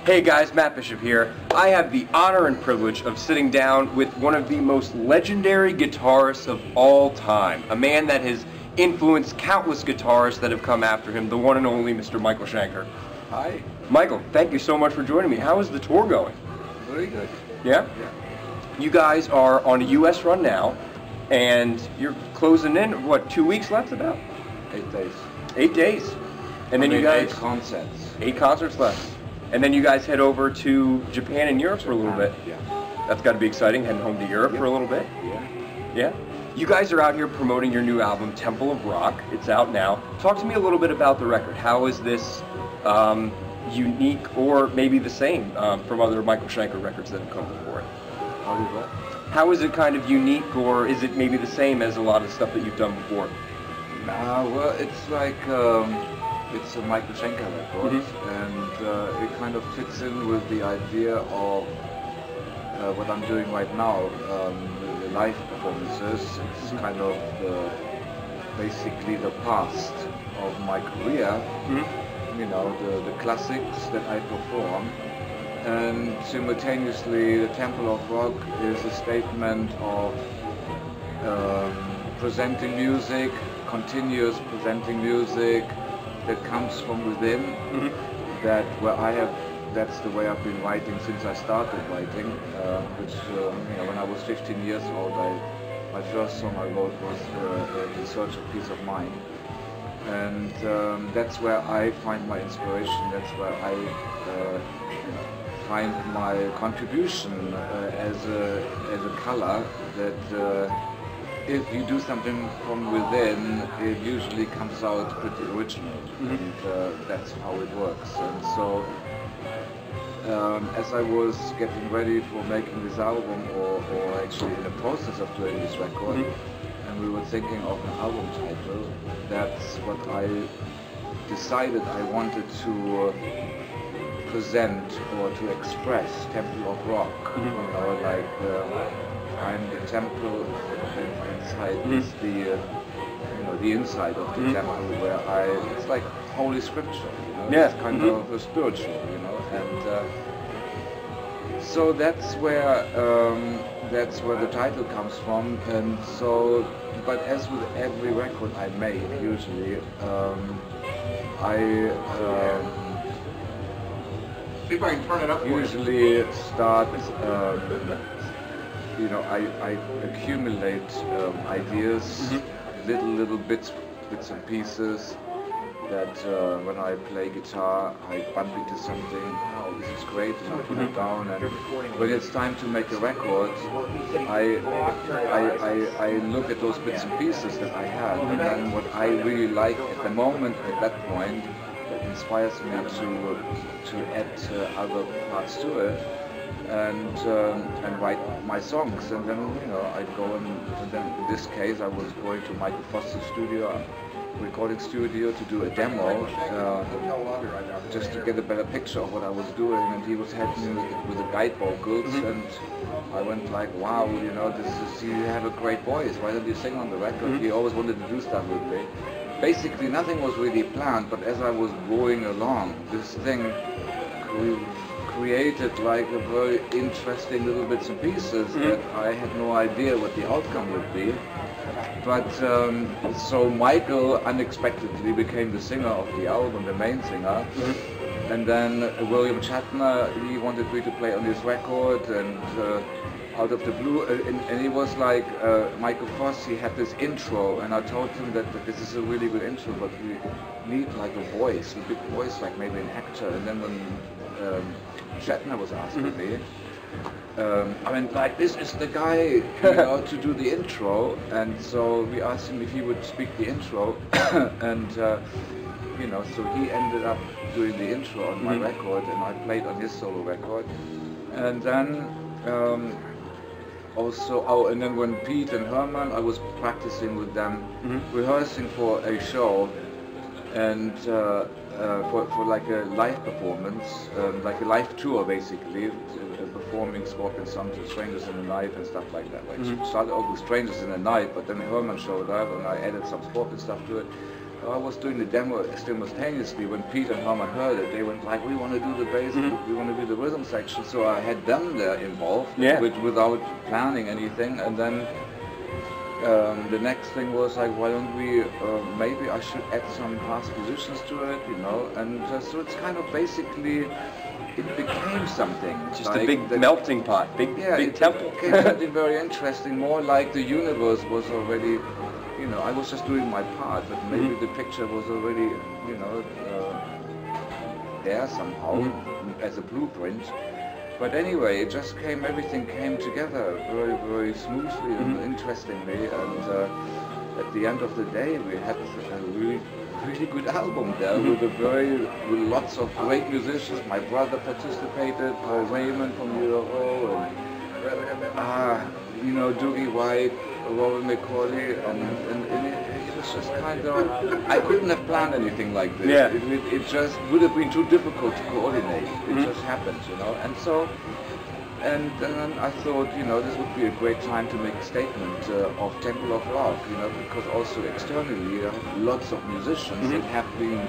Hey guys, Matt Bishop here. I have the honor and privilege of sitting down with one of the most legendary guitarists of all time. A man that has influenced countless guitarists that have come after him, the one and only Mr. Michael Schenker. Hi. Michael, thank you so much for joining me. How is the tour going? Very good. Yeah? Yeah. You guys are on a US run now, and you're closing in, what, 2 weeks left about? 8 days. 8 days. And then you guys... 8 concerts. 8 concerts left. And then you guys head over to Japan and Europe for a little bit. Yeah. That's got to be exciting, heading home to Europe for a little bit. Yeah. Yeah? You guys are out here promoting your new album, Temple of Rock. It's out now. Talk to me a little bit about the record. How is this unique, or maybe the same from other Michael Schenker records that have come before it? How is that? How is it kind of unique, or is it maybe the same as a lot of stuff that you've done before? Well, it's like... it's a Michael Schenker record, and it kind of fits in with the idea of what I'm doing right now, the live performances. It's kind of basically the past of my career, you know, the classics that I perform, and simultaneously the Temple of Rock is a statement of presenting music, continuous presenting music, that comes from within, that's the way I've been writing since I started writing, which, you know, when I was 15 years old, my first song I wrote was In Search of Peace of Mind. And that's where I find my inspiration, that's where I find my contribution as a color that if you do something from within, it usually comes out pretty original, and that's how it works. And so, as I was getting ready for making this album, or actually in the process of doing this record, and we were thinking of an album title, that's what I decided I wanted to present or to express, Temple of Rock, you know, like I'm the temple, and inside is the, you know, the inside of the temple where it's like Holy Scripture, you know, it's kind of a spiritual, you know, and so that's where the title comes from. And so, but as with every record I made, usually, usually start, you know, I accumulate ideas, little bits and pieces that when I play guitar, I bump into something, oh, this is great, and I put it down, and when it's time to make a record, I look at those bits and pieces that I have, and then what I really like at the moment, at that point, that inspires me to add other parts to it, and write my songs. And then, you know, I go and then in this case I was going to Michael Foster's studio, recording studio, to do a demo, just to get a better picture of what I was doing, and he was helping me with the guide vocals, and I went like, wow, you know, you have a great voice, why don't you sing on the record? He always wanted to do stuff with me. Basically nothing was really planned, but as I was going along, this thing created like a very interesting little bits and pieces that I had no idea what the outcome would be. But so Michael unexpectedly became the singer of the album, the main singer. And then William Shatner, he wanted me to play on his record, and out of the blue, and he was like, Michael Foss, he had this intro, and I told him that this is a really good intro, but we need like a voice, a big voice, like maybe an actor. And then when Shatner was asking me, I mean, like, this is the guy, you know, to do the intro, and so we asked him if he would speak the intro, and you know, so he ended up doing the intro on my record, and I played on his solo record, and then also, oh, and then when Pete and Herman, I was practicing with them, rehearsing for a show, and for like a live performance, like a live tour basically, performing Scorpions, Strangers in the Night and stuff like that. Like started off with Strangers in the Night, but then Herman showed up and I added some Scorpions stuff to it. I was doing the demo simultaneously. When Pete and Herman heard it, they went like, we want to do the bass, we want to do the rhythm section. So I had them there involved, without planning anything. And then the next thing was like, why don't we, maybe I should add some past musicians to it, you know, and so it's kind of basically, it became something. Just like a big melting pot, big temple. It became something very interesting, more like the universe was already, you know, I was just doing my part, but maybe the picture was already, you know, there somehow as a blueprint. But anyway, it just everything came together very, very smoothly and interestingly, and at the end of the day, we had a really, really good album there with lots of great musicians. My brother participated, Paul Raymond from UFO, and you know, Doogie White, Robert McCauley, and it was just kind of, I couldn't have planned anything like this. Yeah. It just would have been too difficult to coordinate. It just happened, you know. And so, and then I thought, you know, this would be a great time to make a statement of Temple of Rock, you know, because also externally lots of musicians that have been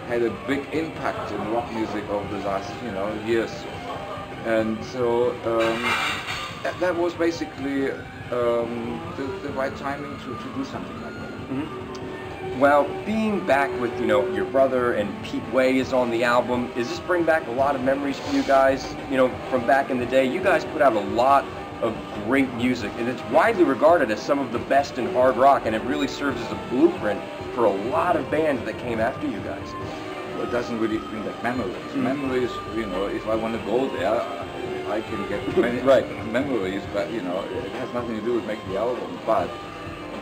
had a big impact in rock music over the last, you know, years. And so that was basically the right timing to do something like that. Well, being back with, you know, your brother and Pete Way is on the album, does this bring back a lot of memories for you guys, you know, from back in the day? You guys put out a lot of great music, and it's widely regarded as some of the best in hard rock, and it really serves as a blueprint for a lot of bands that came after you guys. Well, it doesn't really bring back memories. Memories, you know, if I want to go there, I can get many memories, but you know, it has nothing to do with making the album. But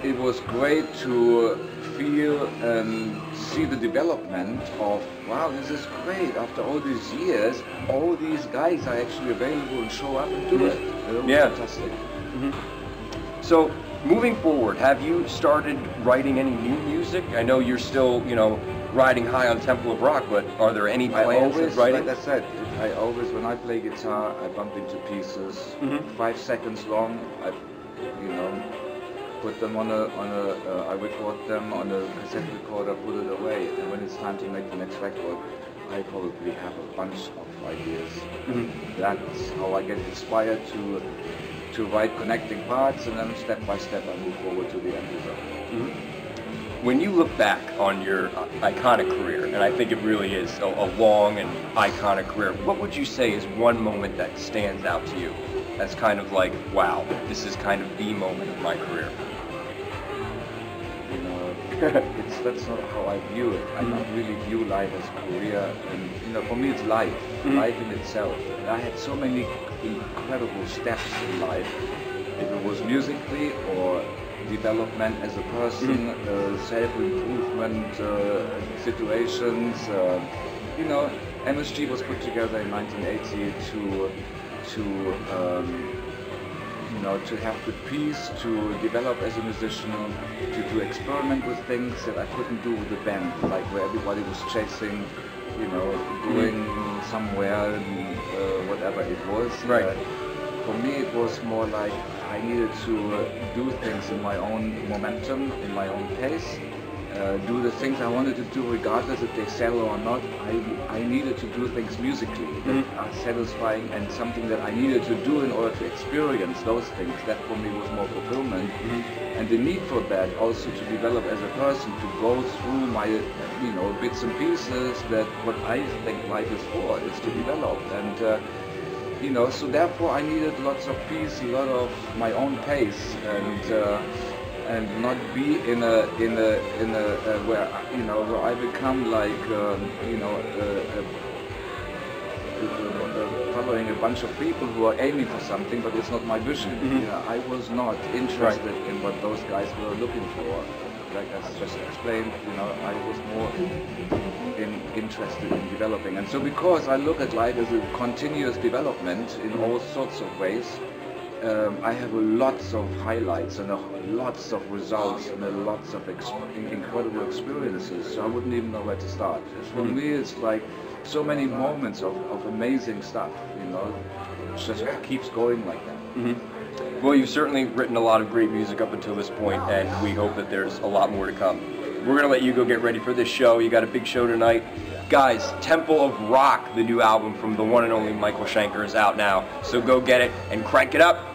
it was great to feel and see the development of, wow, this is great. After all these years, all these guys are actually available and show up and do it. It was fantastic. So, moving forward, have you started writing any new music? I know you're still, you know, riding high on Temple of Rock, but are there any plans of writing? Like I said, I always, when I play guitar, I bump into pieces, 5 seconds long, you know, put them I record them on a cassette recorder, put it away, and when it's time to make the next record, I probably have a bunch of ideas. That's how I get inspired to write connecting parts, and then step by step I move forward to the end result. When you look back on your iconic career, and I think it really is a long and iconic career, what would you say is one moment that stands out to you as kind of like, wow, this is kind of the moment of my career? You know, that's not how I view it. I don't really view life as career, and you know, for me it's life, life in itself. And I had so many incredible steps in life, if it was musically or development as a person, self-improvement situations. You know, MSG was put together in 1980 you know, to have the peace to develop as a musician, to experiment with things that I couldn't do with the band, like where everybody was chasing, you know, going somewhere, whatever it was. For me, it was more like I needed to do things in my own momentum, in my own pace, do the things I wanted to do regardless if they sell or not. I needed to do things musically that are satisfying, and something that I needed to do in order to experience those things. That for me was more fulfillment. And the need for that also to develop as a person, to go through my, you know, bits and pieces, that what I think life is for, is to develop. And you know, so therefore I needed lots of peace, a lot of my own pace, and not be in a where, you know, where I become like you know, following a bunch of people who are aiming for something, but it's not my vision. You know, I was not interested in what those guys were looking for. Like I just explained, you know, I was more interested in developing. And so because I look at life as a continuous development in all sorts of ways, I have lots of highlights and lots of results and lots of incredible experiences, so I wouldn't even know where to start. For me, it's like so many moments of amazing stuff, you know, it just keeps going like that. Well, you've certainly written a lot of great music up until this point, and we hope that there's a lot more to come. we're gonna let you go get ready for this show. You got a big show tonight. Guys, Temple of Rock, the new album from the one and only Michael Schenker, is out now. So go get it and crank it up.